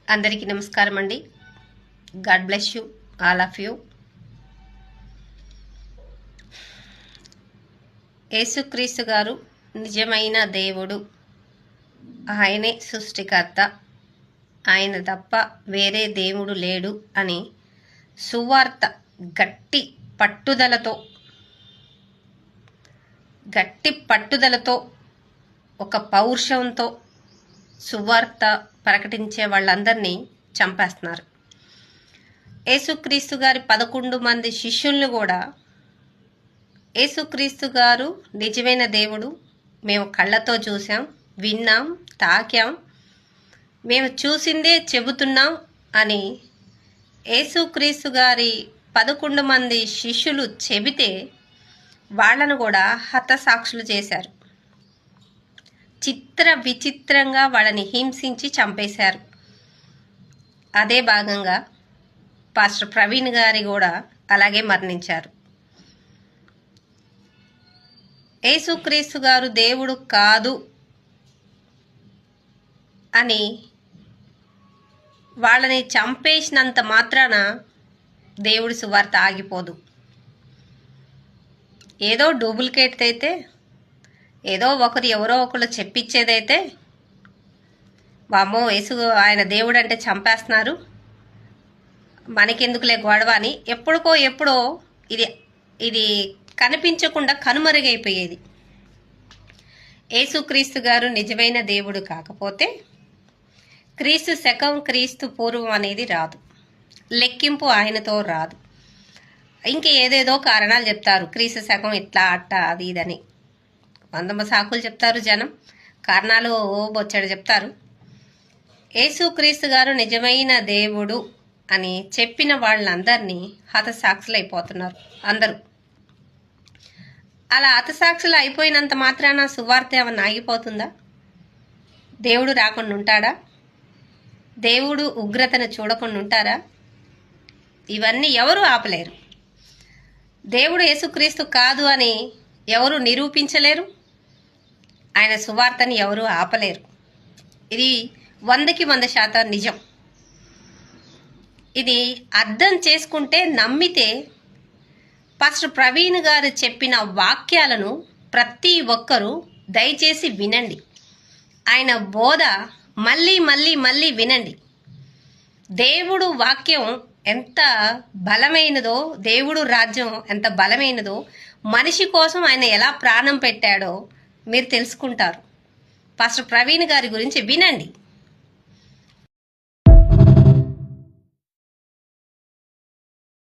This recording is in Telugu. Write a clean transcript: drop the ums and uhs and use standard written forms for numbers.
అందరికీ నమస్కారం అండి. God bless you all of you. యేసుక్రీస్తు గారు నిజమైన దేవుడు, ఆయనే సృష్టికర్త, ఆయన తప్ప వేరే దేవుడు లేడు అని సువార్త గట్టి పట్టుదలతో ఒక పౌరుషంతో సువార్త ప్రకటించే వాళ్ళందరినీ చంపేస్తున్నారు. యేసుక్రీస్తు గారి 11 మంది శిష్యుల్ని కూడా యేసుక్రీస్తు గారు నిజమైన దేవుడు, మేము కళ్ళతో చూసాం, విన్నాం, తాకాం, మేము చూసిందే చెబుతున్నాం అని యేసుక్రీస్తు గారి 11 మంది శిష్యులు చెబితే వాళ్ళను కూడా హతసాక్షులు చేశారు. విచిత్రంగా వాళ్ళని హింసించి చంపేశారు. అదే భాగంగా పాస్టర్ ప్రవీణ్ గారి కూడా అలాగే మరణించారు. యేసుక్రీస్తు గారు దేవుడు కాదు అని వాళ్ళని చంపేసినంత మాత్రాన దేవుడి సువార్త ఆగిపోదు. ఏదో డూప్లికేట్ అయితే, ఏదో ఎవరో ఒకరు చెప్పించేదైతే, వామ్మో యేసు ఆయన దేవుడు అంటే చంపేస్తున్నారు, మనకెందుకులే గొడవ అని ఎప్పుడో ఇది కనిపించకుండా కనుమరుగైపోయేది. యేసుక్రీస్తు గారు నిజమైన దేవుడు కాకపోతే క్రీస్తు శకం క్రీస్తు పూర్వం అనేది రాదు, లెక్కింపు ఆయనతో రాదు. ఏదేదో కారణాలు చెప్తారు, క్రీస్తు శకం ఇట్లా అట్ట అది ఇదని 100 సాకులు చెప్తారు జనం, కారణాలు బొచ్చడు చెప్తారు. యేసుక్రీస్తు గారు నిజమైన దేవుడు అని చెప్పిన వాళ్ళందరినీ హతసాక్షులు అయిపోతున్నారు అందరూ. అలా హతసాక్షులు అయిపోయినంత మాత్రాన సువార్త ఏమన్నా ఆగిపోతుందా? దేవుడు రాకుండా ఉంటాడా? దేవుడు ఉగ్రతను చూడకుండా ఉంటారా? ఇవన్నీ ఎవరు ఆపలేరు. దేవుడు యేసుక్రీస్తు కాదు అని ఎవరు నిరూపించలేరు, ఆయన సువార్తని ఎవరు ఆపలేరు. ఇది 100కి 100% నిజం. ఇది అర్థం చేసుకుంటే, నమ్మితే పాస్టర్ ప్రవీణ్ గారు చెప్పిన వాక్యాలను ప్రతి ఒక్కరూ దయచేసి వినండి. ఆయన బోధ మళ్ళీ వినండి. దేవుడు వాక్యం ఎంత బలమైనదో, దేవుడు రాజ్యం ఎంత బలమైనదో, మనిషి కోసం ఆయన ఎలా ప్రాణం పెట్టాడో మీరు తెలుసుకుంటారు. పాస్టర్ ప్రవీణ్ గారి గురించి వినండి.